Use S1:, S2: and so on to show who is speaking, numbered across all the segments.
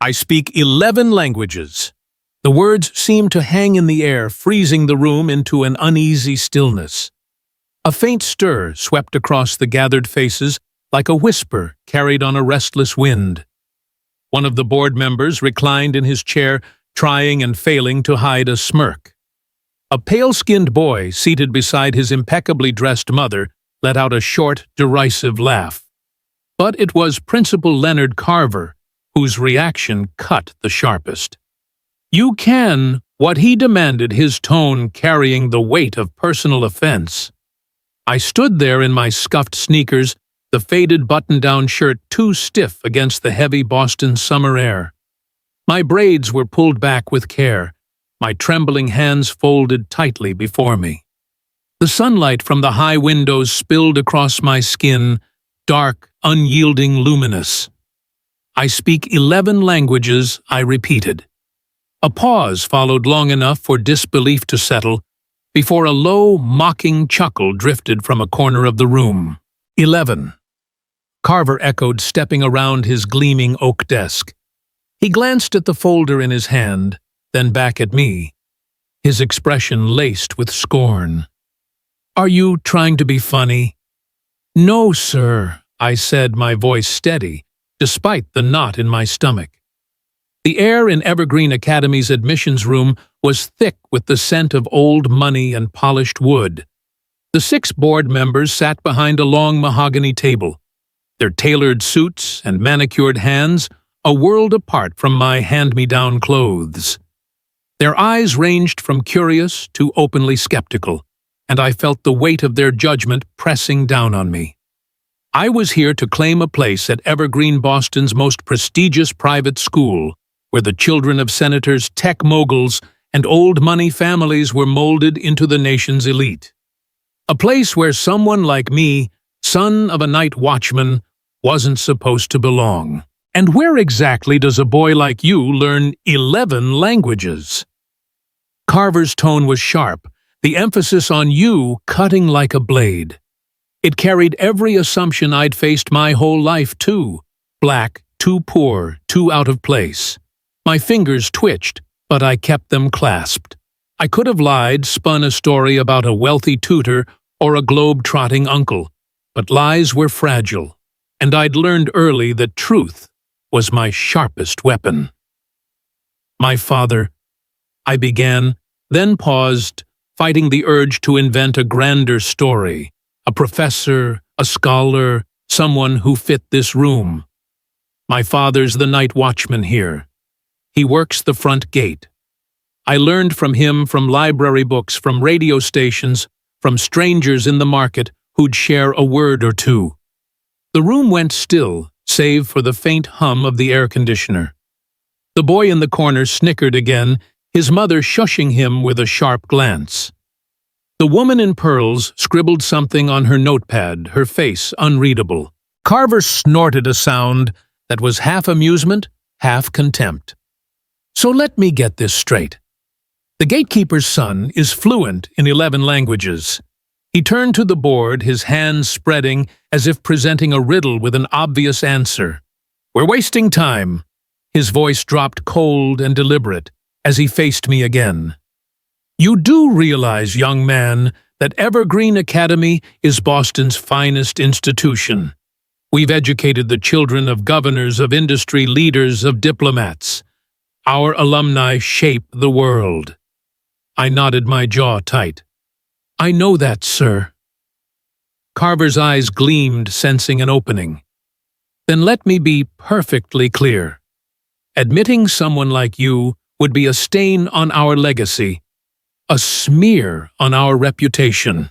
S1: I speak 11 languages. The words seemed to hang in the air, freezing the room into an uneasy stillness. A faint stir swept across the gathered faces like a whisper carried on a restless wind. One of the board members reclined in his chair, trying and failing to hide a smirk. A pale-skinned boy seated beside his impeccably dressed mother let out a short, derisive laugh. But it was Principal Leonard Carver whose reaction cut the sharpest. "You can," what he demanded, his tone carrying the weight of personal offense. I stood there in my scuffed sneakers, the faded button-down shirt too stiff against the heavy Boston summer air. My braids were pulled back with care, my trembling hands folded tightly before me. The sunlight from the high windows spilled across my skin, dark, unyielding, luminous. "I speak 11 languages," I repeated. A pause followed long enough for disbelief to settle, before a low, mocking chuckle drifted from a corner of the room. 11. Carver echoed, stepping around his gleaming oak desk. He glanced at the folder in his hand, then back at me, his expression laced with scorn. "Are you trying to be funny?" "No, sir," I said, my voice steady, despite the knot in my stomach. The air in Evergreen Academy's admissions room was thick with the scent of old money and polished wood. The 6 board members sat behind a long mahogany table, their tailored suits and manicured hands a world apart from my hand-me-down clothes. Their eyes ranged from curious to openly skeptical, and I felt the weight of their judgment pressing down on me. I was here to claim a place at Evergreen, Boston's most prestigious private school, where the children of senators, tech moguls, and old money families were molded into the nation's elite. A place where someone like me, son of a night watchman, wasn't supposed to belong. And where exactly does a boy like you learn 11 languages? Carver's tone was sharp, the emphasis on you cutting like a blade. It carried every assumption I'd faced my whole life, too. Black, too poor, too out of place. My fingers twitched, but I kept them clasped. I could have lied, spun a story about a wealthy tutor or a globe-trotting uncle, but lies were fragile, and I'd learned early that truth was my sharpest weapon. "My father," I began, then paused, fighting the urge to invent a grander story. A professor, a scholar, someone who fit this room. "My father's the night watchman here. He works the front gate. I learned from him from library books, from radio stations, from strangers in the market who'd share a word or two." The room went still, save for the faint hum of the air conditioner. The boy in the corner snickered again, his mother shushing him with a sharp glance. The woman in pearls scribbled something on her notepad, her face unreadable. Carver snorted a sound that was half amusement, half contempt. "So let me get this straight. The gatekeeper's son is fluent in 11 languages. He turned to the board, his hands spreading as if presenting a riddle with an obvious answer. "We're wasting time." His voice dropped cold and deliberate as he faced me again. "You do realize, young man, that Evergreen Academy is Boston's finest institution. We've educated the children of governors, of industry leaders, of diplomats. Our alumni shape the world." I nodded my jaw tight. "I know that, sir." Carver's eyes gleamed, sensing an opening. "Then let me be perfectly clear. Admitting someone like you would be a stain on our legacy, a smear on our reputation."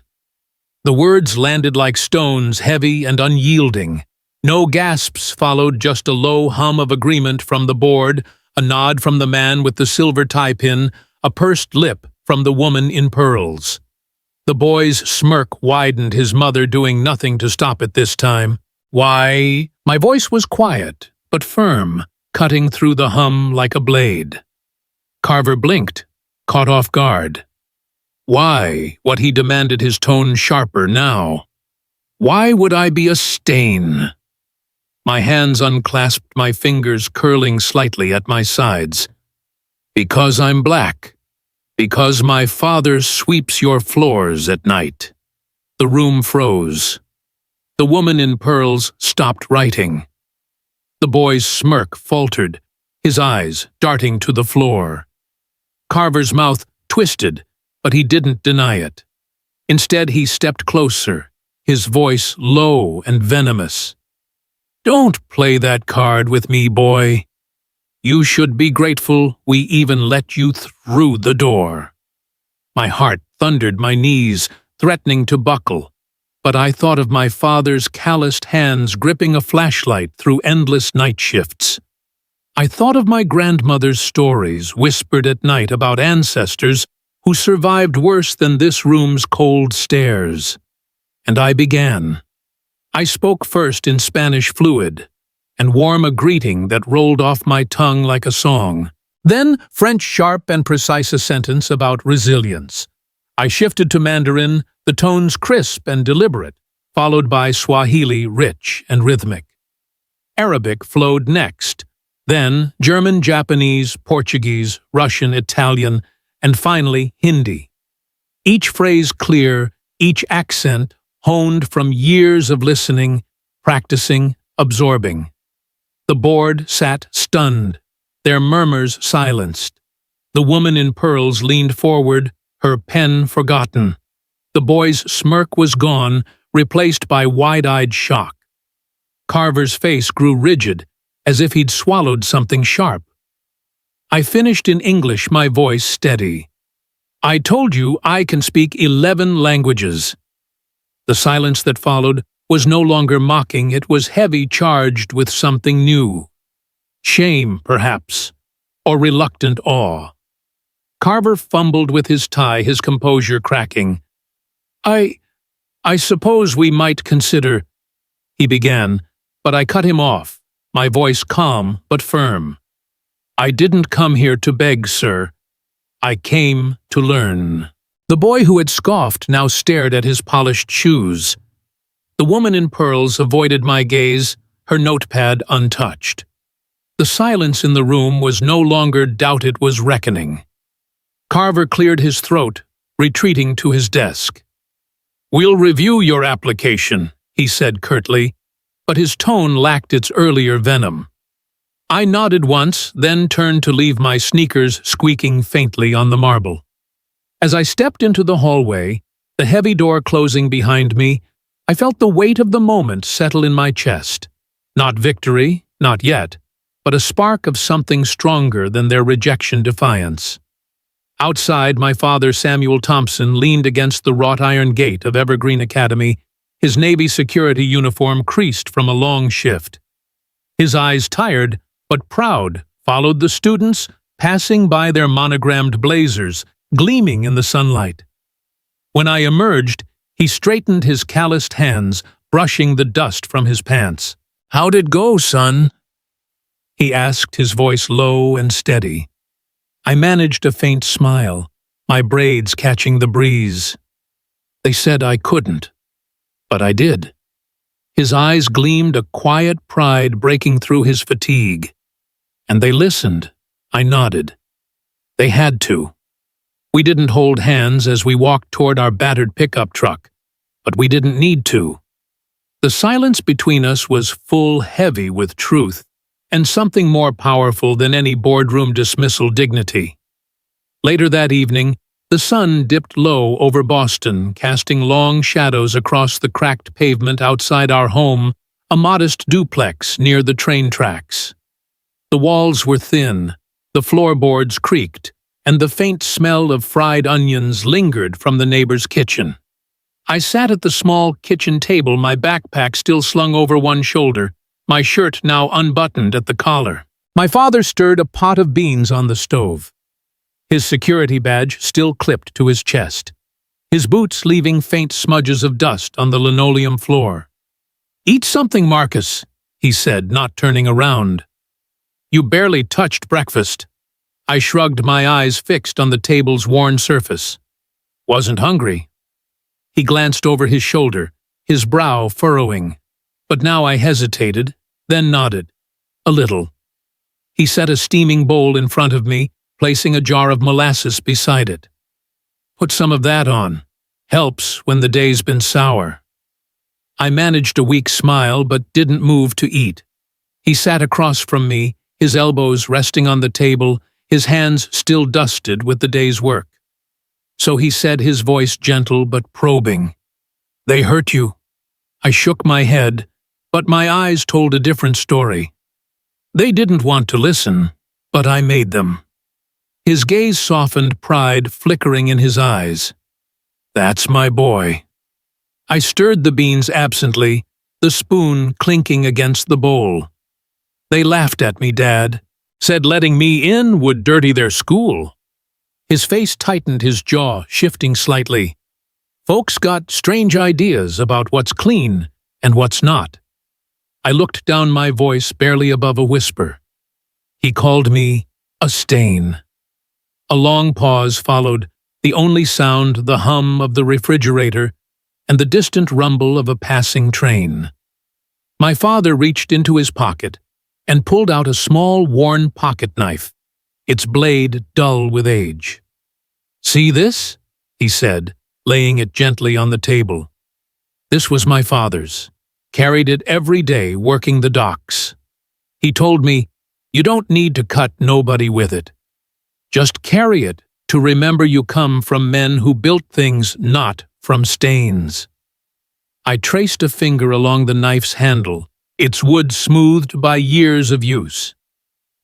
S1: The words landed like stones, heavy and unyielding. No gasps followed, just a low hum of agreement from the board, a nod from the man with the silver tie-pin, a pursed lip from the woman in pearls. The boy's smirk widened, his mother doing nothing to stop it this time. "Why?" My voice was quiet, but firm, cutting through the hum like a blade. Carver blinked, caught off guard. "Why?" What he demanded, his tone sharper now. "Why would I be a stain?" My hands unclasped, my fingers curling slightly at my sides. Because I'm black. Because my father sweeps your floors at night. The room froze. The woman in pearls stopped writing. The boy's smirk faltered, his eyes darting to the floor. Carver's mouth twisted, but he didn't deny it. Instead, he stepped closer, his voice low and venomous. Don't play that card with me, boy. You should be grateful we even let you through the door. My heart thundered, my knees threatening to buckle, but I thought of my father's calloused hands gripping a flashlight through endless night shifts. I thought of my grandmother's stories whispered at night about ancestors who survived worse than this room's cold stares. And I began. I spoke first in Spanish fluid, and warm a greeting that rolled off my tongue like a song. Then French sharp and precise a sentence about resilience. I shifted to Mandarin, the tones crisp and deliberate, followed by Swahili rich and rhythmic. Arabic flowed next, then German, Japanese, Portuguese, Russian, Italian, and finally Hindi. Each phrase clear, each accent honed from years of listening, practicing, absorbing. The board sat stunned, their murmurs silenced. The woman in pearls leaned forward, her pen forgotten. The boy's smirk was gone, replaced by wide-eyed shock. Carver's face grew rigid, as if he'd swallowed something sharp. I finished in English, my voice steady. I told you I can speak 11 languages. The silence that followed was no longer mocking, it was heavy, charged with something new. Shame, perhaps, or reluctant awe. Carver fumbled with his tie, his composure cracking. I suppose we might consider, he began, but I cut him off, my voice calm but firm. I didn't come here to beg, sir. I came to learn. The boy who had scoffed now stared at his polished shoes. The woman in pearls avoided my gaze, her notepad untouched. The silence in the room was no longer doubt, it was reckoning. Carver cleared his throat, retreating to his desk. We'll review your application, he said curtly, but his tone lacked its earlier venom. I nodded once, then turned to leave my sneakers squeaking faintly on the marble. As I stepped into the hallway, the heavy door closing behind me, I felt the weight of the moment settle in my chest. Not victory, not yet, but a spark of something stronger than their rejection defiance. Outside, my father, Samuel Thompson, leaned against the wrought-iron gate of Evergreen Academy, his Navy security uniform creased from a long shift. His eyes, tired but proud, followed the students, passing by their monogrammed blazers, gleaming in the sunlight. When I emerged, he straightened his calloused hands, brushing the dust from his pants. "How'd it go, son?" he asked, his voice low and steady. I managed a faint smile, my braids catching the breeze. They said I couldn't, but I did. His eyes gleamed, a quiet pride breaking through his fatigue. And they listened. I nodded. They had to. We didn't hold hands as we walked toward our battered pickup truck, but we didn't need to. The silence between us was full, heavy with truth, and something more powerful than any boardroom dismissal dignity. Later that evening, the sun dipped low over Boston, casting long shadows across the cracked pavement outside our home, a modest duplex near the train tracks. The walls were thin, the floorboards creaked, and the faint smell of fried onions lingered from the neighbor's kitchen. I sat at the small kitchen table, my backpack still slung over one shoulder, my shirt now unbuttoned at the collar. My father stirred a pot of beans on the stove, his security badge still clipped to his chest, his boots leaving faint smudges of dust on the linoleum floor. "Eat something, Marcus," he said, not turning around. "You barely touched breakfast." I shrugged, my eyes fixed on the table's worn surface. "Wasn't hungry." He glanced over his shoulder, his brow furrowing. But now I hesitated. then nodded. A little. He set a steaming bowl in front of me, placing a jar of molasses beside it. Put some of that on. Helps when the day's been sour. I managed a weak smile but didn't move to eat. He sat across from me, his elbows resting on the table, his hands still dusted with the day's work. So he said, his voice gentle but probing, "They hurt you." I shook my head, but my eyes told a different story. They didn't want to listen, but I made them. His gaze softened, pride flickering in his eyes. "That's my boy." I stirred the beans absently, the spoon clinking against the bowl. "They laughed at me, Dad. Said letting me in would dirty their school." His face tightened, his jaw shifting slightly. Folks got strange ideas about what's clean and what's not. I looked down, my voice barely above a whisper. He called me a stain. A long pause followed, the only sound the hum of the refrigerator and the distant rumble of a passing train. My father reached into his pocket and pulled out a small, worn pocket knife, its blade dull with age. "See this?" he said, laying it gently on the table. This was my father's. Carried it every day working the docks. He told me, "You don't need to cut nobody with it. Just carry it to remember you come from men who built things not from stains." I traced a finger along the knife's handle, its wood smoothed by years of use.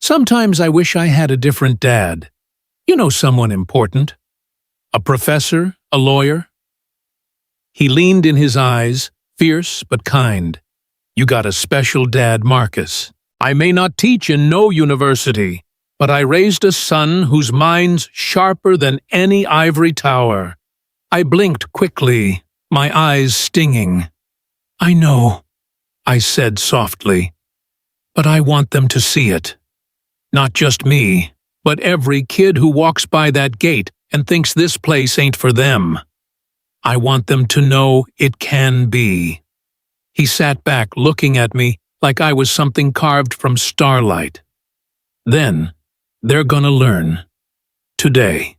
S1: Sometimes I wish I had a different dad. You know, someone important. A professor, a lawyer. He leaned in his eyes, fierce but kind. "You got a special dad, Marcus. I may not teach in no university, but I raised a son whose mind's sharper than any ivory tower." I blinked quickly, my eyes stinging. "I know," I said softly, "but I want them to see it. Not just me, but every kid who walks by that gate and thinks this place ain't for them. I want them to know it can be." He sat back looking at me like I was something carved from starlight. "Then, they're gonna learn. Today."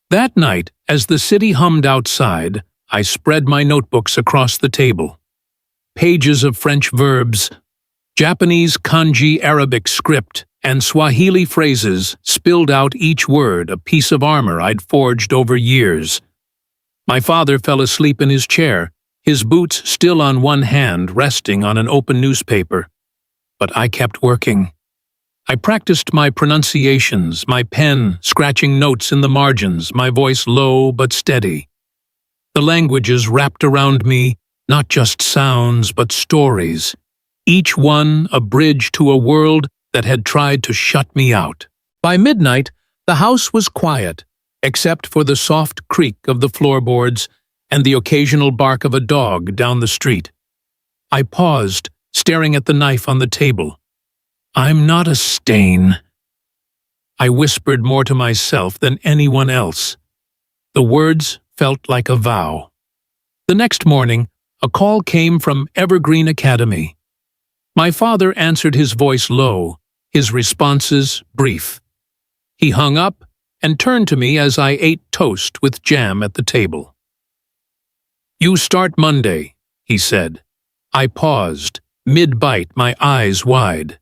S1: That night, as the city hummed outside, I spread my notebooks across the table. Pages of French verbs, Japanese kanji, Arabic script, and Swahili phrases spilled out each word, a piece of armor I'd forged over years. My father fell asleep in his chair, his boots still on one hand resting on an open newspaper. But I kept working. I practiced my pronunciations, my pen scratching notes in the margins, my voice low but steady. The languages wrapped around me, not just sounds but stories, each one a bridge to a world that had tried to shut me out. By midnight, the house was quiet, except for the soft creak of the floorboards and the occasional bark of a dog down the street. I paused, staring at the knife on the table. "I'm not a stain," I whispered more to myself than anyone else. The words felt like a vow. The next morning, a call came from Evergreen Academy. My father answered, his voice low, his responses brief. He hung up and turned to me as I ate toast with jam at the table. "You start Monday," he said. I paused, mid-bite, my eyes wide.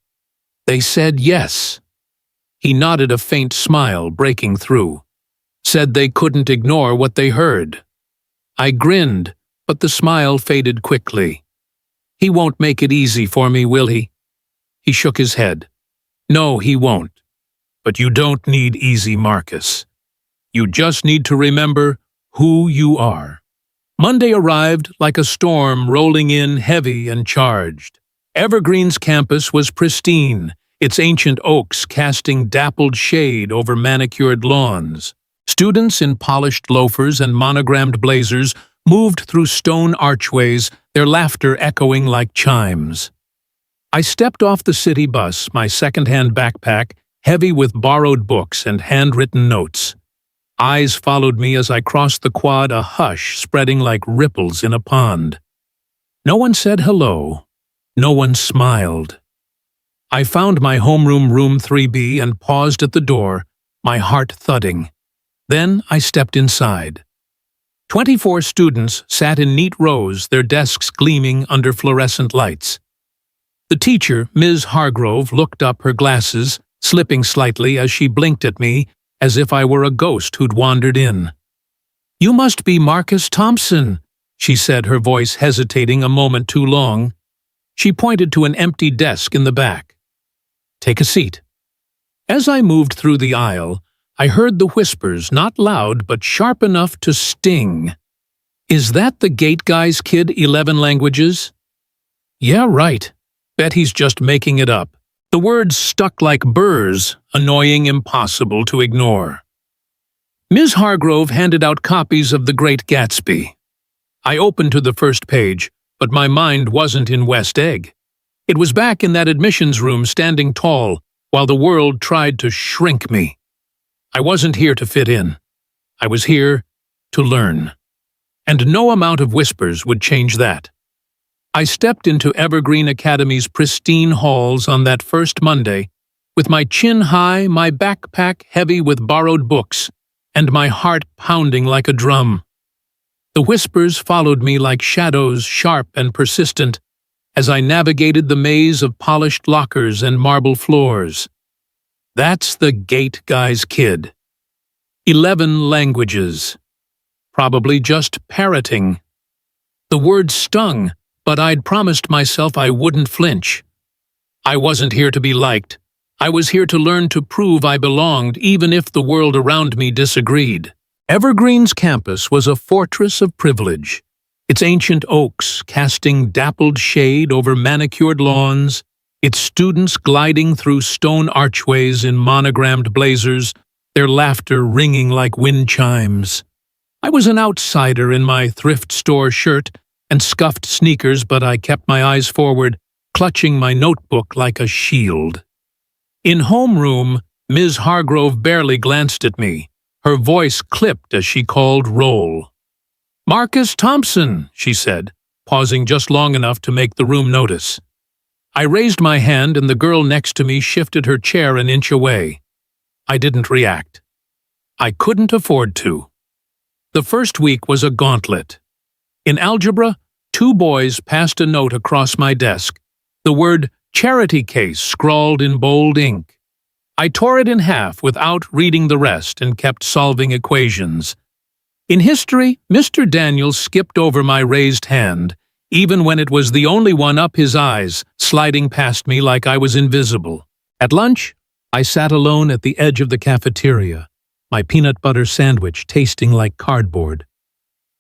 S1: They said yes. He nodded, a faint smile breaking through. Said they couldn't ignore what they heard. I grinned, but the smile faded quickly. "He won't make it easy for me, will he?" He shook his head. "No, he won't. But you don't need easy, Marcus. You just need to remember who you are." Monday arrived like a storm, rolling in heavy and charged. Evergreen's campus was pristine, its ancient oaks casting dappled shade over manicured lawns. Students in polished loafers and monogrammed blazers moved through stone archways, their laughter echoing like chimes. I stepped off the city bus, my second-hand backpack heavy with borrowed books and handwritten notes. Eyes followed me as I crossed the quad, a hush spreading like ripples in a pond. No one said hello. No one smiled. I found my homeroom room 3B and paused at the door, my heart thudding. Then I stepped inside. 24 students sat in neat rows, their desks gleaming under fluorescent lights. The teacher, Ms. Hargrove, looked up, her glasses slipping slightly as she blinked at me as if I were a ghost who'd wandered in. "You must be Marcus Thompson," she said, her voice hesitating a moment too long. She pointed to an empty desk in the back. "Take a seat." As I moved through the aisle, I heard the whispers, not loud but sharp enough to sting. "Is that the gate guy's kid, 11 languages?" "Yeah, right. Bet he's just making it up." The words stuck like burrs, annoying, impossible to ignore. Ms. Hargrove handed out copies of The Great Gatsby. I opened to the first page, but my mind wasn't in West Egg. It was back in that admissions room, standing tall, while the world tried to shrink me. I wasn't here to fit in. I was here to learn. And no amount of whispers would change that. I stepped into Evergreen Academy's pristine halls on that first Monday, with my chin high, my backpack heavy with borrowed books, and my heart pounding like a drum. The whispers followed me like shadows, sharp and persistent, as I navigated the maze of polished lockers and marble floors. That's the gate guy's kid. 11 languages. Probably just parroting. The word stung, but I'd promised myself I wouldn't flinch. I wasn't here to be liked. I was here to learn, to prove I belonged, even if the world around me disagreed. Evergreen's campus was a fortress of privilege, its ancient oaks casting dappled shade over manicured lawns, its students gliding through stone archways in monogrammed blazers, their laughter ringing like wind chimes. I was an outsider in my thrift store shirt and scuffed sneakers, but I kept my eyes forward, clutching my notebook like a shield. In homeroom, Ms. Hargrove barely glanced at me. Her voice clipped as she called roll. "Marcus Thompson," she said, pausing just long enough to make the room notice. I raised my hand and the girl next to me shifted her chair an inch away. I didn't react. I couldn't afford to. The first week was a gauntlet. In algebra, 2 boys passed a note across my desk, the word charity case scrawled in bold ink. I tore it in half without reading the rest and kept solving equations. In history, Mr. Daniels skipped over my raised hand, even when it was the only one up, his eyes sliding past me like I was invisible. At lunch, I sat alone at the edge of the cafeteria, my peanut butter sandwich tasting like cardboard.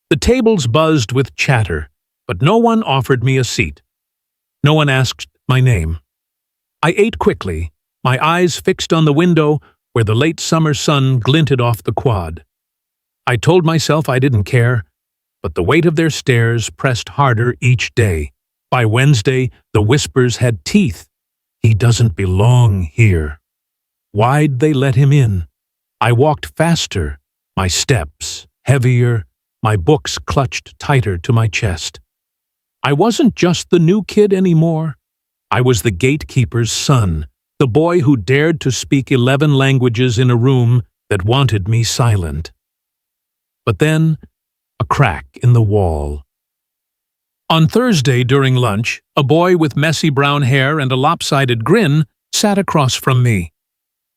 S1: The tables buzzed with chatter, but no one offered me a seat. No one asked my name. I ate quickly, my eyes fixed on the window where the late summer sun glinted off the quad. I told myself I didn't care, but the weight of their stares pressed harder each day. By Wednesday, the whispers had teeth. "He doesn't belong here." Why'd they let him in? I walked faster, my steps heavier, my books clutched tighter to my chest. I wasn't just the new kid anymore. I was the gatekeeper's son, the boy who dared to speak 11 languages in a room that wanted me silent. But then, a crack in the wall. On Thursday during lunch, a boy with messy brown hair and a lopsided grin sat across from me.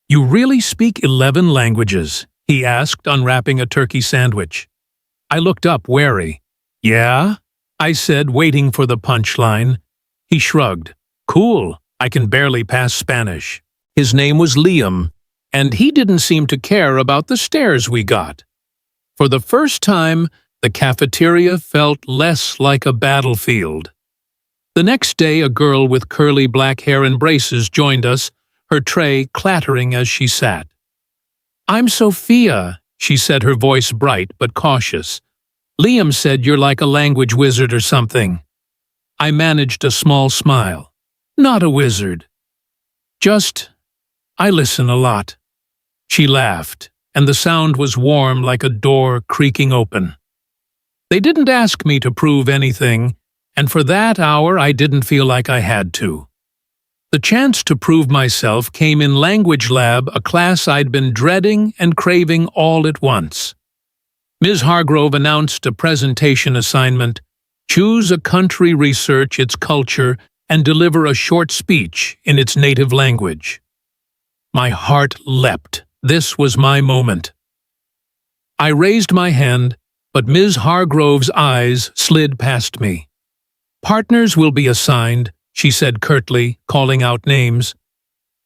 S1: "You really speak 11 languages?" he asked, unwrapping a turkey sandwich. I looked up, wary. "Yeah?" I said, waiting for the punchline. He shrugged. "Cool, I can barely pass Spanish." His name was Liam, and he didn't seem to care about the stares we got. For the first time, the cafeteria felt less like a battlefield. The next day, a girl with curly black hair and braces joined us, her tray clattering as she sat. "I'm Sophia," she said, her voice bright but cautious. "Liam said you're like a language wizard or something." I managed a small smile. "Not a wizard. I listen a lot." She laughed, and the sound was warm like a door creaking open. They didn't ask me to prove anything, and for that hour I didn't feel like I had to. The chance to prove myself came in language lab, a class I'd been dreading and craving all at once. Ms. Hargrove announced a presentation assignment: choose a country, research its culture, and deliver a short speech in its native language. My heart leapt. This was my moment. I raised my hand, but Ms. Hargrove's eyes slid past me. Partners will be assigned, she said curtly, calling out names.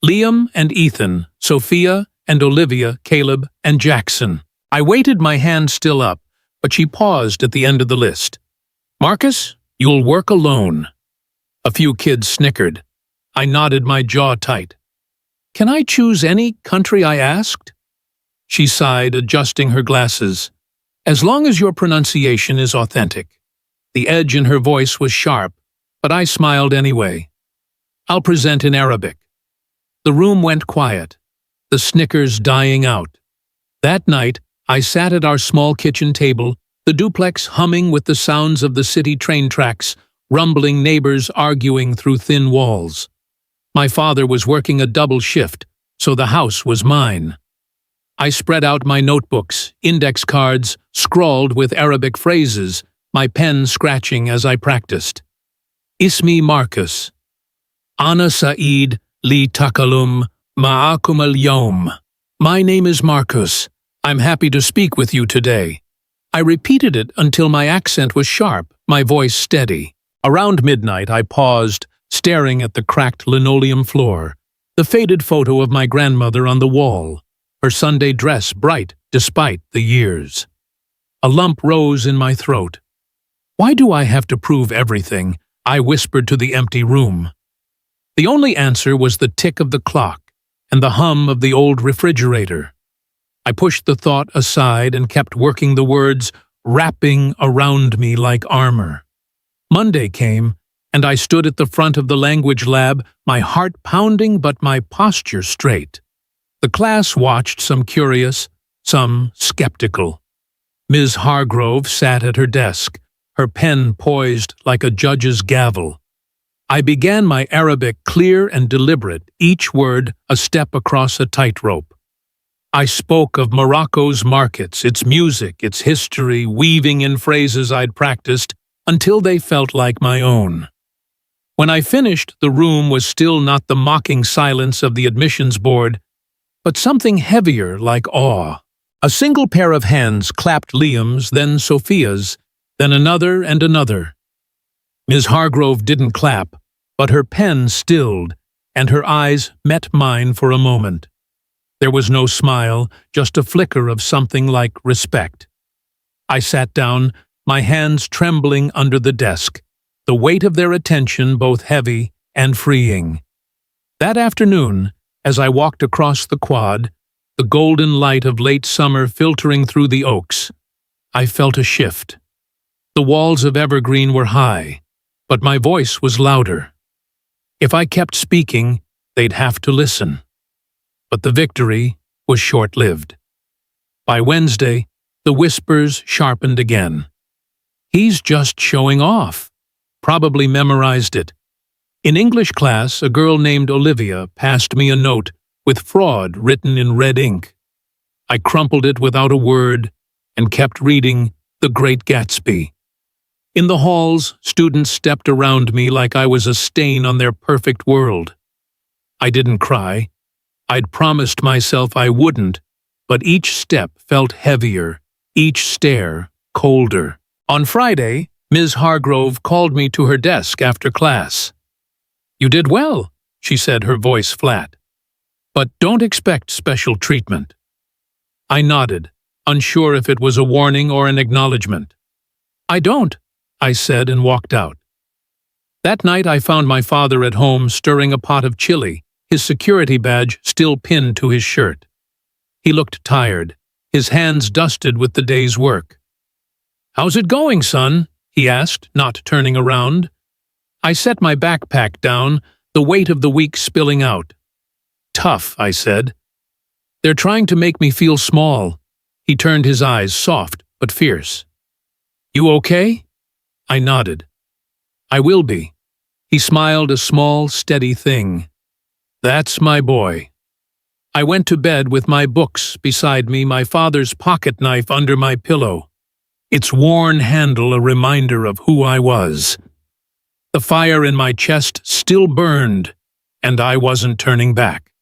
S1: Liam and Ethan, Sophia and Olivia, Caleb and Jackson. I waited, my hand still up, but she paused at the end of the list. Marcus, you'll work alone. A few kids snickered. I nodded, my jaw tight. Can I choose any country, I asked? She sighed, adjusting her glasses. As long as your pronunciation is authentic. The edge in her voice was sharp, but I smiled anyway. I'll present in Arabic. The room went quiet, the snickers dying out. That night, I sat at our small kitchen table, the duplex humming with the sounds of the city train tracks, rumbling neighbors arguing through thin walls. My father was working a double shift, so the house was mine. I spread out my notebooks, index cards, scrawled with Arabic phrases, my pen scratching as I practiced. Ismi Marcus. Ana Sa'id li takalum ma'akum al-yawm. My name is Marcus. I'm happy to speak with you today. I repeated it until my accent was sharp, my voice steady. Around midnight, I paused, staring at the cracked linoleum floor, the faded photo of my grandmother on the wall, her Sunday dress bright despite the years. A lump rose in my throat. Why do I have to prove everything? I whispered to the empty room. The only answer was the tick of the clock and the hum of the old refrigerator. I pushed the thought aside and kept working the words, wrapping around me like armor. Monday came, and I stood at the front of the language lab, my heart pounding but my posture straight. The class watched, some curious, some skeptical. Ms. Hargrove sat at her desk, her pen poised like a judge's gavel. I began my Arabic clear and deliberate, each word a step across a tightrope. I spoke of Morocco's markets, its music, its history, weaving in phrases I'd practiced until they felt like my own. When I finished, the room was still not the mocking silence of the admissions board, but something heavier like awe. A single pair of hands clapped Liam's, then Sophia's, then another and another. Ms. Hargrove didn't clap, but her pen stilled, and her eyes met mine for a moment. There was no smile, just a flicker of something like respect. I sat down, my hands trembling under the desk, the weight of their attention both heavy and freeing. That afternoon, as I walked across the quad, the golden light of late summer filtering through the oaks, I felt a shift. The walls of evergreen were high, but my voice was louder. If I kept speaking, they'd have to listen. But the victory was short-lived. By Wednesday, the whispers sharpened again. He's just showing off. Probably memorized it. In English class, a girl named Olivia passed me a note with fraud written in red ink. I crumpled it without a word and kept reading The Great Gatsby. In the halls, students stepped around me like I was a stain on their perfect world. I didn't cry. I'd promised myself I wouldn't, but each step felt heavier, each stare colder. On Friday, Ms. Hargrove called me to her desk after class. "You did well," she said, her voice flat. "But don't expect special treatment." I nodded, unsure if it was a warning or an acknowledgement. "I don't," I said and walked out. That night I found my father at home stirring a pot of chili, his security badge still pinned to his shirt. He looked tired, his hands dusted with the day's work. "How's it going, son?" he asked, not turning around. I set my backpack down, the weight of the week spilling out. "Tough," I said. "They're trying to make me feel small." He turned his eyes, soft but fierce. "You okay?" I nodded. I will be. He smiled, a small, steady thing. That's my boy. I went to bed with my books beside me, my father's pocket knife under my pillow, its worn handle a reminder of who I was. The fire in my chest still burned, and I wasn't turning back.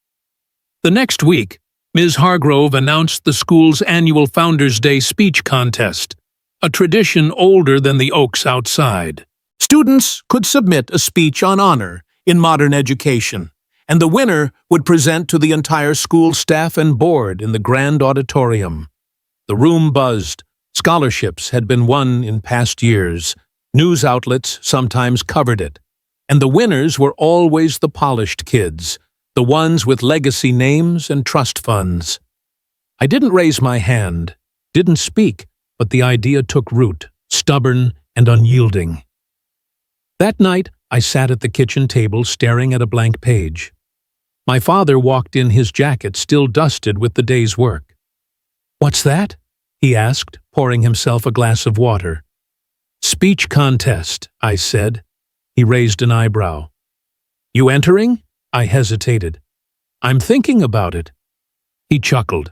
S1: The next week, Ms. Hargrove announced the school's annual Founders' Day speech contest, a tradition older than the oaks outside. Students could submit a speech on honor in modern education, and the winner would present to the entire school staff and board in the grand auditorium. The room buzzed. Scholarships had been won in past years. News outlets sometimes covered it. And the winners were always the polished kids, the ones with legacy names and trust funds. I didn't raise my hand, didn't speak, but the idea took root, stubborn and unyielding. That night, I sat at the kitchen table staring at a blank page. My father walked in, his jacket still dusted with the day's work. "What's that?" he asked, pouring himself a glass of water. "Speech contest," I said. He raised an eyebrow. "You entering?" I hesitated. "I'm thinking about it." He chuckled.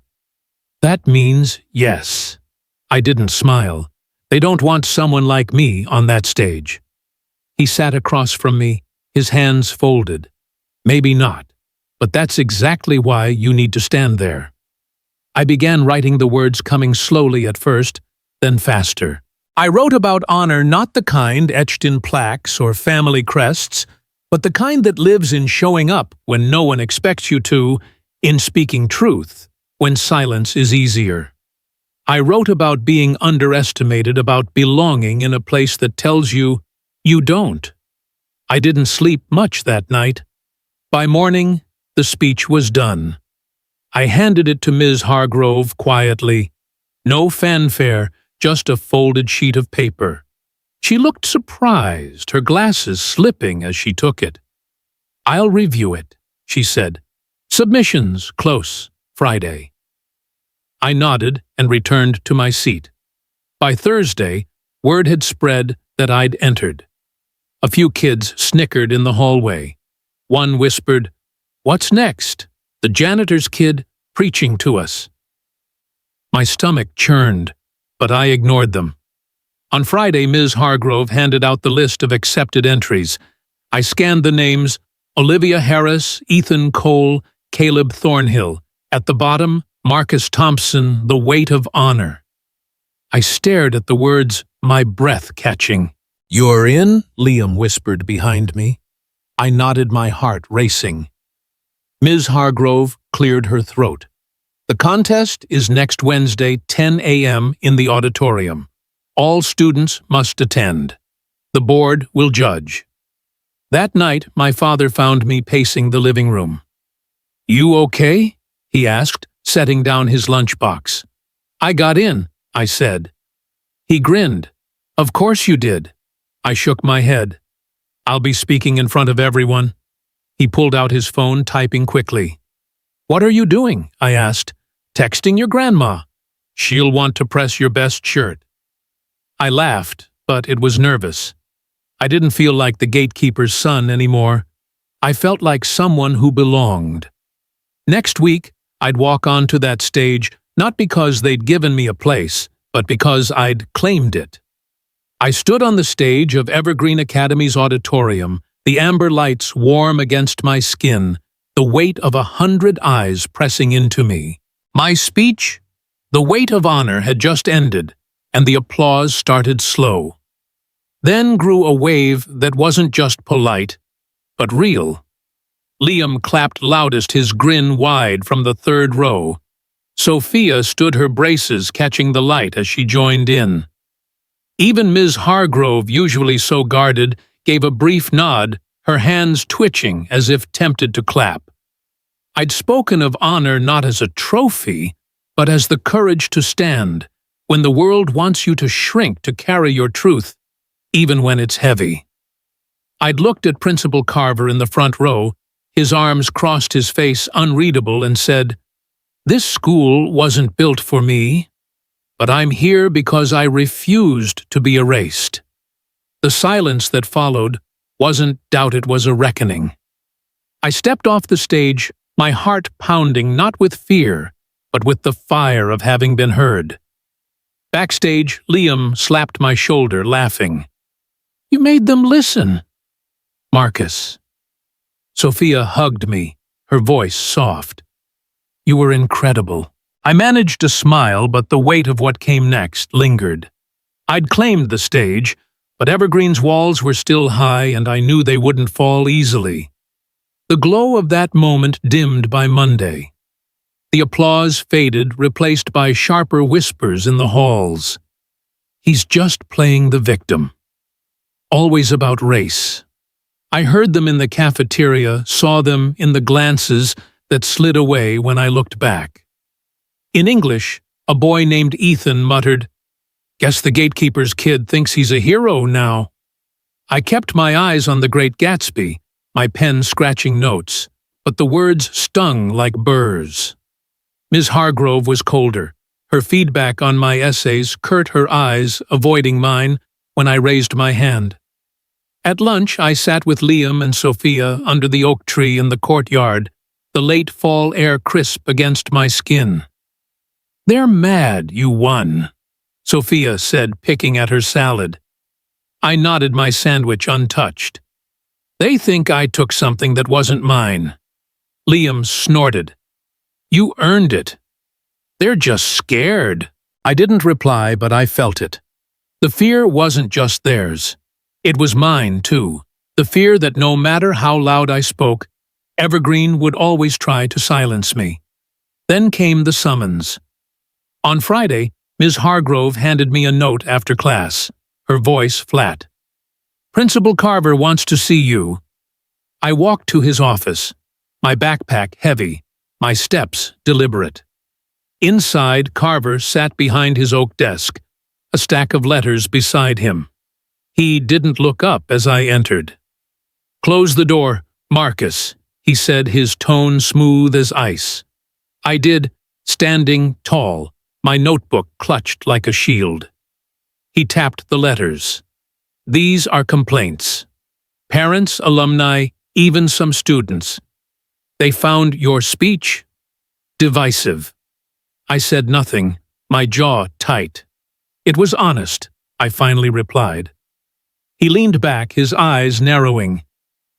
S1: "That means yes." I didn't smile. They don't want someone like me on that stage. He sat across from me, his hands folded. "Maybe not, but that's exactly why you need to stand there." I began writing, the words coming slowly at first, then faster. I wrote about honor, not the kind etched in plaques or family crests, but the kind that lives in showing up when no one expects you to, in speaking truth, when silence is easier. I wrote about being underestimated, about belonging in a place that tells you you don't. I didn't sleep much that night. By morning, the speech was done. I handed it to Ms. Hargrove quietly. No fanfare, just a folded sheet of paper. She looked surprised, her glasses slipping as she took it. "I'll review it," she said. "Submissions close, Friday." I nodded and returned to my seat. By Thursday, word had spread that I'd entered. A few kids snickered in the hallway. One whispered, "What's next? The janitor's kid preaching to us." My stomach churned, but I ignored them. On Friday, Ms. Hargrove handed out the list of accepted entries. I scanned the names: Olivia Harris, Ethan Cole, Caleb Thornhill. At the bottom, Marcus Thompson, the weight of honor. I stared at the words, my breath catching. "You're in?" Liam whispered behind me. I nodded, my heart racing. Ms. Hargrove cleared her throat. "The contest is next Wednesday, 10 a.m. in the auditorium. All students must attend. The board will judge." That night, my father found me pacing the living room. "You okay?" he asked, setting down his lunchbox. "I got in," I said. He grinned. "Of course you did." I shook my head. "I'll be speaking in front of everyone." He pulled out his phone, typing quickly. "What are you doing?" I asked. "Texting your grandma. She'll want to press your best shirt." I laughed, but it was nervous. I didn't feel like the gatekeeper's son anymore. I felt like someone who belonged. Next week, I'd walk onto that stage, not because they'd given me a place, but because I'd claimed it. I stood on the stage of Evergreen Academy's auditorium, the amber lights warm against my skin, the weight of 100 eyes pressing into me. My speech? The weight of honor had just ended, and the applause started slow. Then grew a wave that wasn't just polite, but real. Liam clapped loudest, his grin wide from the third row. Sophia stood her braces, catching the light as she joined in. Even Ms. Hargrove, usually so guarded, gave a brief nod, her hands twitching as if tempted to clap. I'd spoken of honor not as a trophy, but as the courage to stand, when the world wants you to shrink to carry your truth, even when it's heavy. I'd looked at Principal Carver in the front row, his arms crossed, his face unreadable, and said, "This school wasn't built for me, but I'm here because I refused to be erased." The silence that followed wasn't doubt, it was a reckoning. I stepped off the stage, my heart pounding not with fear, but with the fire of having been heard. Backstage, Liam slapped my shoulder, laughing. "You made them listen." "Marcus." Sophia hugged me, her voice soft. "You were incredible." I managed to smile, but the weight of what came next lingered. I'd claimed the stage, but Evergreen's walls were still high, and I knew they wouldn't fall easily. The glow of that moment dimmed by Monday. The applause faded, replaced by sharper whispers in the halls. "He's just playing the victim." Always about race. I heard them in the cafeteria, saw them in the glances that slid away when I looked back. In English, a boy named Ethan muttered, "Guess the gatekeeper's kid thinks he's a hero now." I kept my eyes on The Great Gatsby, my pen scratching notes, but the words stung like burrs. Ms. Hargrove was colder, her feedback on my essays curt her eyes, avoiding mine when I raised my hand. At lunch, I sat with Liam and Sophia under the oak tree in the courtyard, the late fall air crisp against my skin. "They're mad you won," Sophia said, picking at her salad. I nodded, my sandwich untouched. "They think I took something that wasn't mine." Liam snorted. "You earned it." "They're just scared." I didn't reply, but I felt it. The fear wasn't just theirs. It was mine, too. The fear that no matter how loud I spoke, Evergreen would always try to silence me. Then came the summons. On Friday, Ms. Hargrove handed me a note after class, her voice flat. "Principal Carver wants to see you." I walked to his office, my backpack heavy, my steps deliberate. Inside, Carver sat behind his oak desk, a stack of letters beside him. He didn't look up as I entered. "Close the door, Marcus," he said, his tone smooth as ice. I did, standing tall, my notebook clutched like a shield. He tapped the letters. "These are complaints. Parents, alumni, even some students. They found your speech divisive." I said nothing, my jaw tight. "It was honest," I finally replied. He leaned back, his eyes narrowing.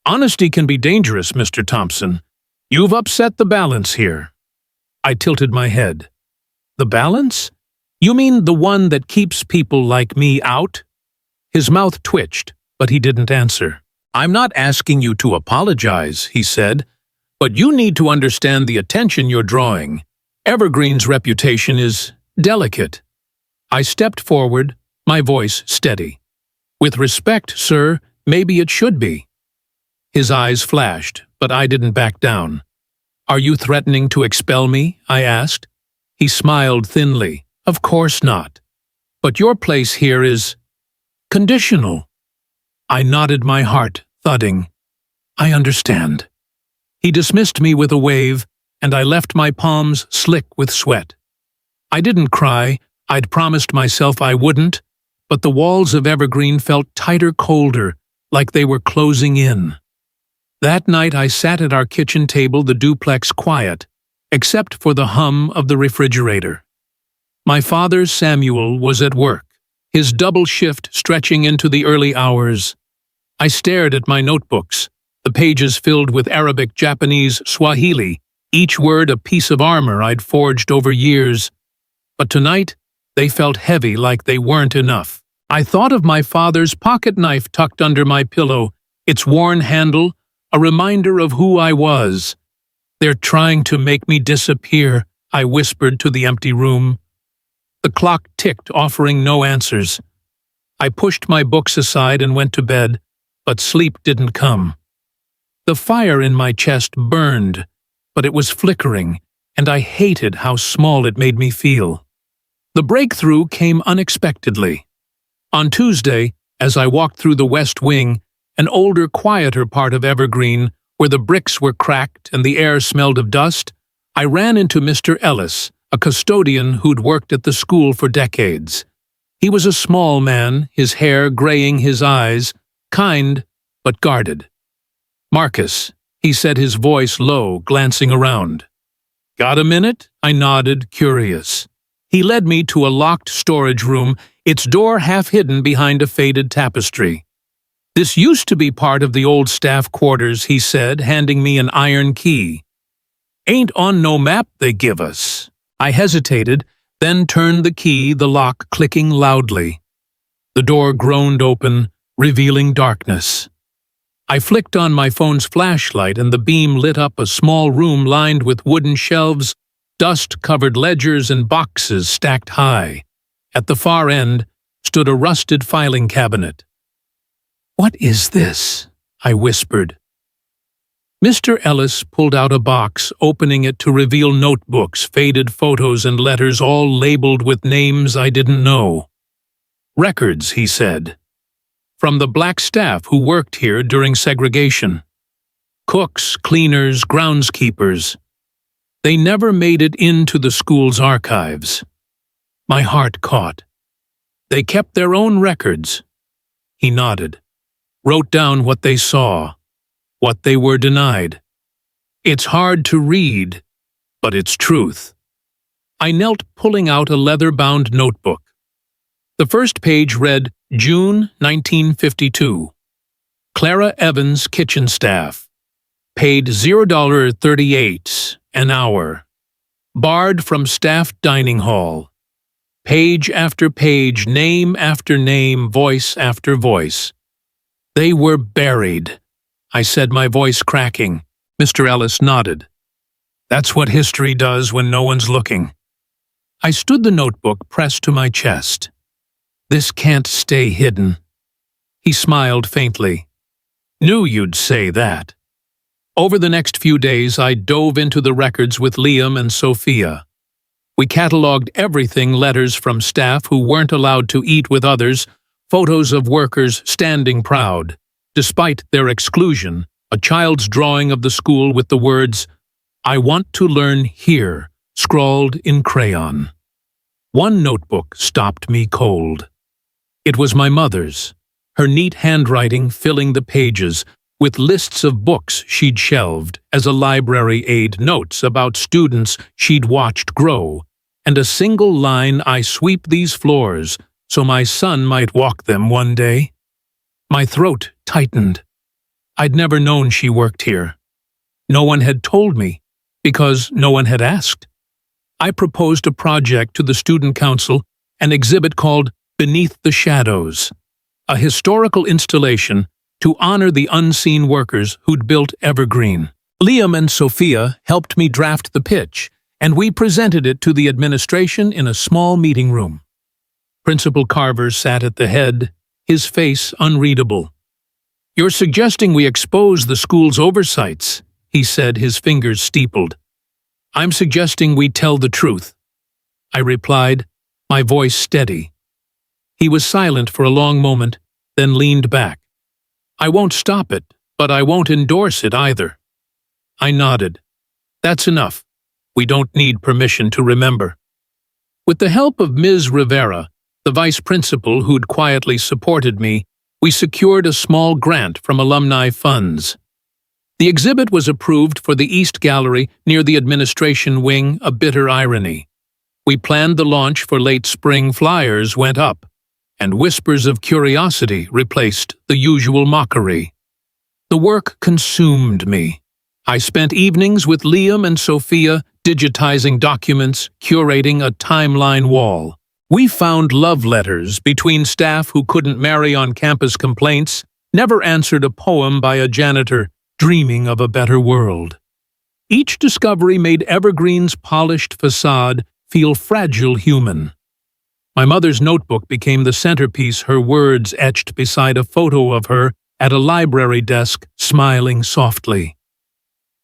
S1: "Honesty can be dangerous, Mr. Thompson. You've upset the balance here." I tilted my head. "The balance? You mean the one that keeps people like me out?" His mouth twitched, but he didn't answer. "I'm not asking you to apologize," he said, "but you need to understand the attention you're drawing. Evergreen's reputation is delicate." I stepped forward, my voice steady. "With respect, sir, maybe it should be." His eyes flashed, but I didn't back down. "Are you threatening to expel me?" I asked. He smiled thinly. "Of course not. But your place here is conditional." I nodded, my heart thudding. "I understand." He dismissed me with a wave, and I left my palms slick with sweat. I didn't cry, I'd promised myself I wouldn't, but the walls of Evergreen felt tighter, colder, like they were closing in. That night I sat at our kitchen table, the duplex quiet, except for the hum of the refrigerator. My father, Samuel, was at work, his double shift stretching into the early hours. I stared at my notebooks, the pages filled with Arabic, Japanese, Swahili, each word a piece of armor I'd forged over years. But tonight, they felt heavy, like they weren't enough. I thought of my father's pocket knife tucked under my pillow, its worn handle, a reminder of who I was. "They're trying to make me disappear," I whispered to the empty room. The clock ticked, offering no answers. I pushed my books aside and went to bed, but sleep didn't come. The fire in my chest burned, but it was flickering, and I hated how small it made me feel. The breakthrough came unexpectedly. On Tuesday, as I walked through the West Wing, an older, quieter part of Evergreen, where the bricks were cracked and the air smelled of dust, I ran into Mr. Ellis, a custodian who'd worked at the school for decades. He was a small man, his hair graying his eyes, kind but guarded. "Marcus," he said, his voice low, glancing around. "Got a minute?" I nodded, curious. He led me to a locked storage room, its door half hidden behind a faded tapestry. "This used to be part of the old staff quarters," he said, handing me an iron key. "Ain't on no map they give us." I hesitated, then turned the key, the lock clicking loudly. The door groaned open, revealing darkness. I flicked on my phone's flashlight, and the beam lit up a small room lined with wooden shelves, dust-covered ledgers, and boxes stacked high. At the far end stood a rusted filing cabinet. "What is this?" I whispered. Mr. Ellis pulled out a box, opening it to reveal notebooks, faded photos, and letters, all labeled with names I didn't know. "Records," he said, "from the black staff who worked here during segregation. Cooks, cleaners, groundskeepers. They never made it into the school's archives." My heart caught. "They kept their own records." He nodded, wrote down what they saw, what they were denied. "It's hard to read, but it's truth." I knelt, pulling out a leather-bound notebook. The first page read, June 1952. Clara Evans, kitchen staff. Paid $0.38 an hour. Barred from staff dining hall. Page after page, name after name, voice after voice. "They were buried," I said, my voice cracking. Mr. Ellis nodded. "That's what history does when no one's looking." I stood the notebook pressed to my chest. "This can't stay hidden." He smiled faintly. "Knew you'd say that." Over the next few days, I dove into the records with Liam and Sophia. We catalogued everything: letters from staff who weren't allowed to eat with others, photos of workers standing proud, despite their exclusion, a child's drawing of the school with the words, "I want to learn here," scrawled in crayon. One notebook stopped me cold. It was my mother's, her neat handwriting filling the pages, with lists of books she'd shelved as a library aid, notes about students she'd watched grow, and a single line, "I sweep these floors so my son might walk them one day." My throat tightened. I'd never known she worked here. No one had told me, because no one had asked. I proposed a project to the student council, an exhibit called Beneath the Shadows, a historical installation to honor the unseen workers who'd built Evergreen. Liam and Sophia helped me draft the pitch, and we presented it to the administration in a small meeting room. Principal Carver sat at the head, his face unreadable. "You're suggesting we expose the school's oversights," he said, his fingers steepled. "I'm suggesting we tell the truth," I replied, my voice steady. He was silent for a long moment, then leaned back. "I won't stop it, but I won't endorse it either." I nodded. "That's enough. We don't need permission to remember." With the help of Ms. Rivera, the vice principal who'd quietly supported me, we secured a small grant from alumni funds. The exhibit was approved for the East Gallery near the administration wing, a bitter irony. We planned the launch for late spring, flyers went up, and whispers of curiosity replaced the usual mockery. The work consumed me. I spent evenings with Liam and Sophia, digitizing documents, curating a timeline wall. We found love letters between staff who couldn't marry on campus, complaints, never answered a poem by a janitor dreaming of a better world. Each discovery made Evergreen's polished facade feel fragile human. My mother's notebook became the centerpiece, her words etched beside a photo of her at a library desk, smiling softly.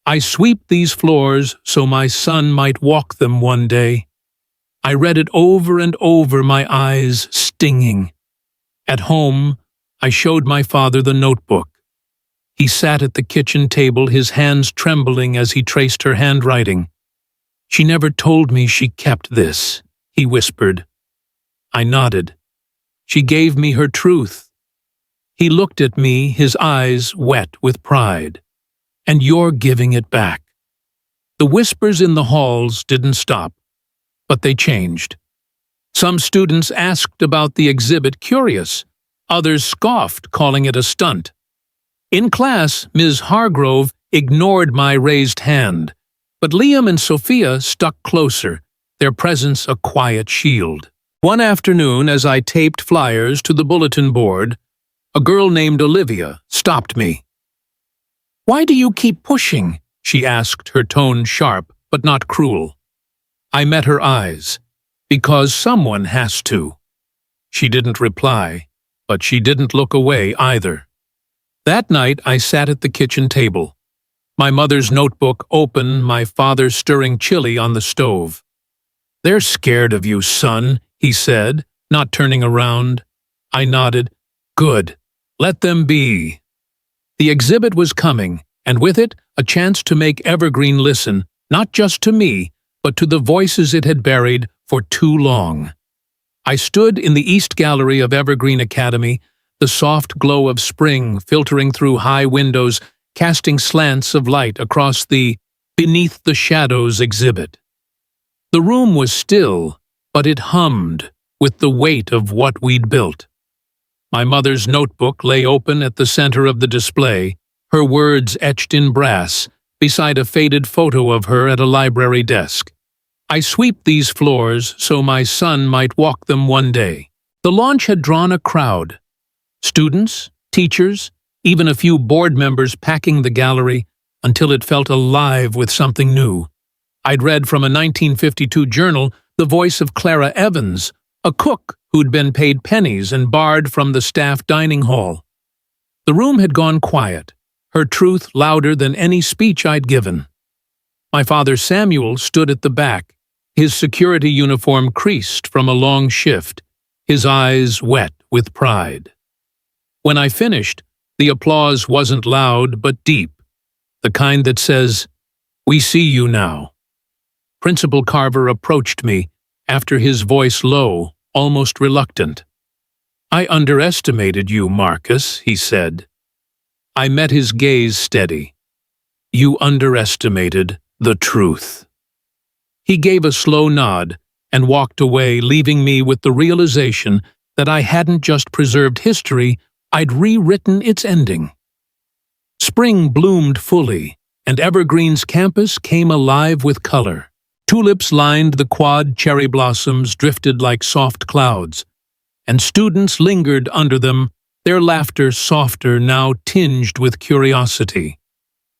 S1: "I sweep these floors so my son might walk them one day." I read it over and over, my eyes stinging. At home, I showed my father the notebook. He sat at the kitchen table, his hands trembling as he traced her handwriting. "She never told me she kept this," he whispered. I nodded. She gave me her truth. He looked at me, his eyes wet with pride. And you're giving it back. The whispers in the halls didn't stop, but they changed. Some students asked about the exhibit, curious. Others scoffed, calling it a stunt. In class, Ms. Hargrove ignored my raised hand, but Liam and Sophia stuck closer, their presence a quiet shield. One afternoon, as I taped flyers to the bulletin board, a girl named Olivia stopped me. "Why do you keep pushing?" she asked, her tone sharp but not cruel. I met her eyes. "Because someone has to." She didn't reply, but she didn't look away either. That night I sat at the kitchen table, my mother's notebook open, my father stirring chili on the stove. "They're scared of you, son," he said, not turning around. I nodded. "Good. Let them be." The exhibit was coming, and with it, a chance to make Evergreen listen, not just to me, but to the voices it had buried for too long. I stood in the East Gallery of Evergreen Academy, the soft glow of spring filtering through high windows, casting slants of light across the Beneath the Shadows exhibit. The room was still, but it hummed with the weight of what we'd built. My mother's notebook lay open at the center of the display, her words etched in brass, beside a faded photo of her at a library desk. I sweep these floors so my son might walk them one day. The launch had drawn a crowd. Students, teachers, even a few board members packing the gallery until it felt alive with something new. I'd read from a 1952 journal the voice of Clara Evans, a cook who'd been paid pennies and barred from the staff dining hall. The room had gone quiet, her truth louder than any speech I'd given. My father Samuel stood at the back, his security uniform creased from a long shift, his eyes wet with pride. When I finished, the applause wasn't loud but deep, the kind that says, "We see you now." Principal Carver approached me, after his voice low, almost reluctant. "I underestimated you, Marcus," he said. I met his gaze steady. "You underestimated the truth." He gave a slow nod and walked away, leaving me with the realization that I hadn't just preserved history, I'd rewritten its ending. Spring bloomed fully, and Evergreen's campus came alive with color. Tulips lined the quad, cherry blossoms drifted like soft clouds, and students lingered under them, their laughter softer, now tinged with curiosity.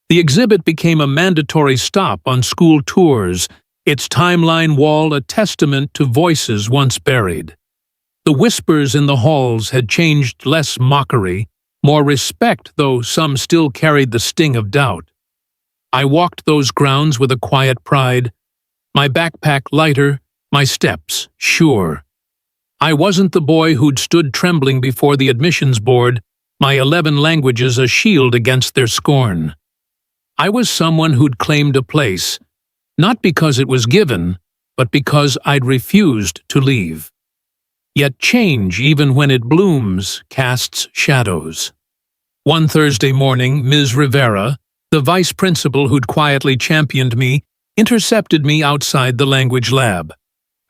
S1: The exhibit became a mandatory stop on school tours, its timeline wall a testament to voices once buried. The whispers in the halls had changed, less mockery, more respect, though some still carried the sting of doubt. I walked those grounds with a quiet pride, my backpack lighter, my steps sure. I wasn't the boy who'd stood trembling before the admissions board, my 11 languages a shield against their scorn. I was someone who'd claimed a place, not because it was given, but because I'd refused to leave. Yet change, even when it blooms, casts shadows. One Thursday morning, Ms. Rivera, the vice principal who'd quietly championed me, intercepted me outside the language lab.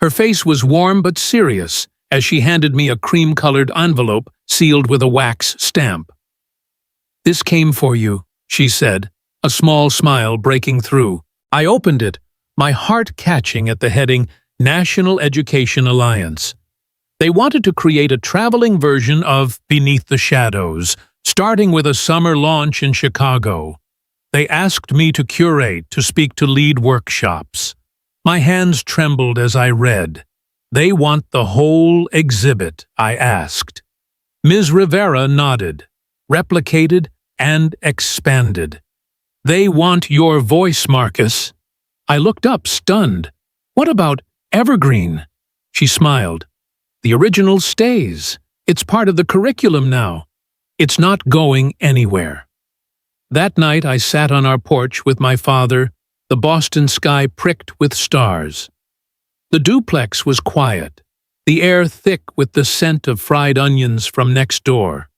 S1: Her face was warm but serious as she handed me a cream-colored envelope sealed with a wax stamp. "This came for you," she said, a small smile breaking through. I opened it, my heart catching at the heading National Education Alliance. They wanted to create a traveling version of Beneath the Shadows, starting with a summer launch in Chicago. They asked me to curate, to speak to lead workshops. My hands trembled as I read. "They want the whole exhibit?" I asked. Ms. Rivera nodded, replicated and expanded. "They want your voice, Marcus." I looked up, stunned. "What about Evergreen?" She smiled. "The original stays. It's part of the curriculum now. It's not going anywhere." That night I sat on our porch with my father, the Boston sky pricked with stars. The duplex was quiet, the air thick with the scent of fried onions from next door.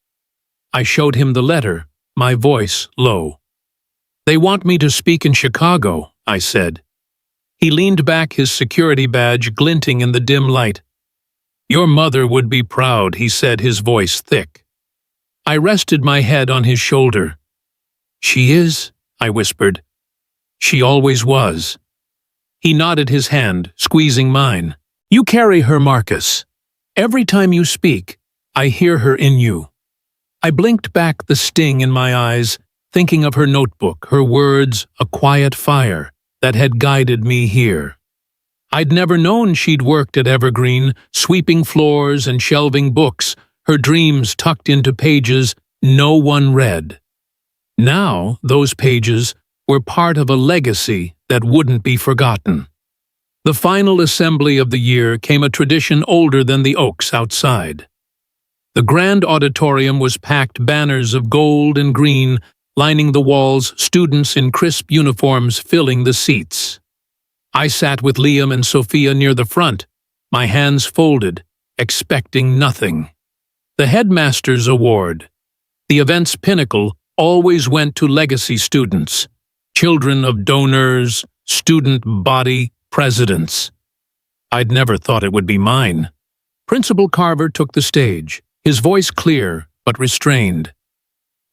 S1: I showed him the letter, my voice low. "They want me to speak in Chicago," I said. He leaned back, his security badge glinting in the dim light. "Your mother would be proud," he said, his voice thick. I rested my head on his shoulder. "She is," I whispered. "She always was." He nodded his hand, squeezing mine. "You carry her, Marcus. Every time you speak, I hear her in you." I blinked back, the sting in my eyes, thinking of her notebook, her words, a quiet fire that had guided me here. I'd never known she'd worked at Evergreen, sweeping floors and shelving books, her dreams tucked into pages no one read. Now, those pages were part of a legacy that wouldn't be forgotten. The final assembly of the year came a tradition older than the oaks outside. The grand auditorium was packed, banners of gold and green lining the walls, students in crisp uniforms filling the seats. I sat with Liam and Sophia near the front, my hands folded, expecting nothing. The Headmaster's Award, the event's pinnacle, always went to legacy students, children of donors, student body presidents. I'd never thought it would be mine. Principal Carver took the stage, his voice clear but restrained.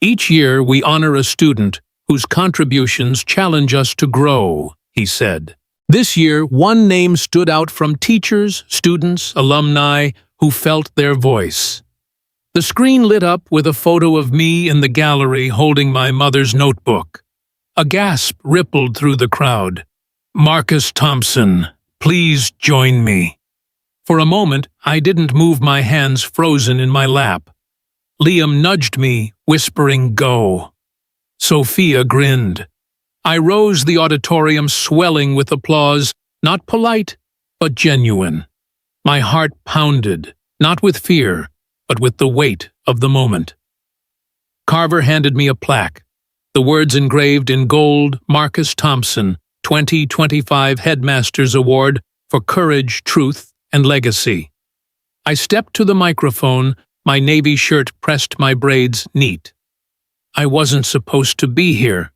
S1: "Each year we honor a student whose contributions challenge us to grow," he said. This year, one name stood out from teachers, students, alumni who felt their voice. The screen lit up with a photo of me in the gallery holding my mother's notebook. A gasp rippled through the crowd. "Marcus Thompson, please join me." For a moment, I didn't move, my hands frozen in my lap. Liam nudged me, whispering, "Go." Sophia grinned. I rose, the auditorium swelling with applause, not polite, but genuine. My heart pounded, not with fear, but with the weight of the moment. Carver handed me a plaque, the words engraved in gold, "Marcus Thompson, 2025 Headmaster's Award for Courage, Truth, and Legacy." I stepped to the microphone, my navy shirt pressed, my braids neat. "I wasn't supposed to be here,"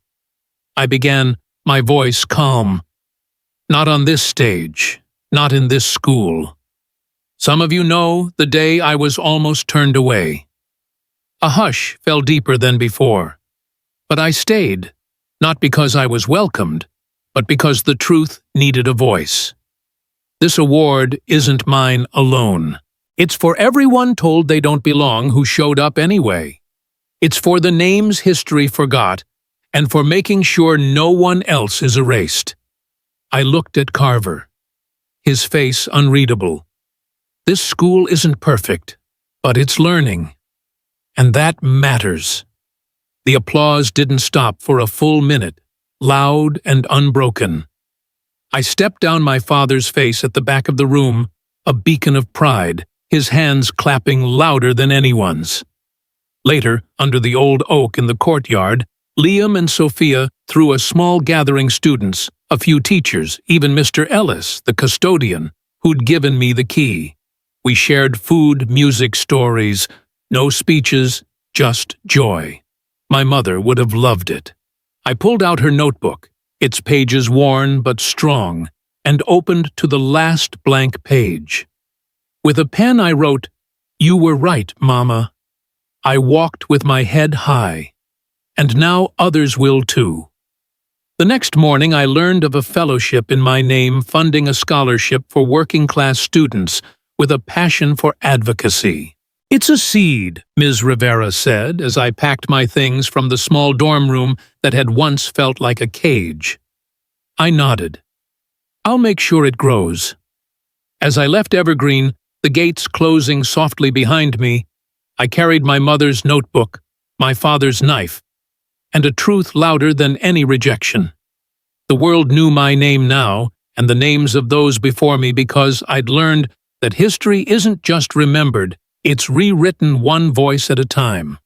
S1: I began, my voice calm. "Not on this stage, not in this school. Some of you know the day I was almost turned away." A hush fell deeper than before. But I stayed, not because I was welcomed, but because the truth needed a voice. This award isn't mine alone. It's for everyone told they don't belong who showed up anyway. It's for the names history forgot, and for making sure no one else is erased. I looked at Carver, his face unreadable. This school isn't perfect, but it's learning. And that matters. The applause didn't stop for a full minute, loud and unbroken. I stepped down, my father's face at the back of the room, a beacon of pride, his hands clapping louder than anyone's. Later, under the old oak in the courtyard, Liam and Sophia threw a small gathering, students, a few teachers, even Mr. Ellis, the custodian, who'd given me the key. We shared food, music, stories, no speeches, just joy. My mother would have loved it. I pulled out her notebook, its pages worn but strong, and opened to the last blank page. With a pen I wrote, "You were right, Mama." I walked with my head high. And now others will too. The next morning I learned of a fellowship in my name funding a scholarship for working-class students with a passion for advocacy. "It's a seed," Ms. Rivera said as I packed my things from the small dorm room that had once felt like a cage. I nodded. "I'll make sure it grows." As I left Evergreen, the gates closing softly behind me, I carried my mother's notebook, my father's knife, and a truth louder than any rejection. The world knew my name now, and the names of those before me, because I'd learned that history isn't just remembered, it's rewritten one voice at a time.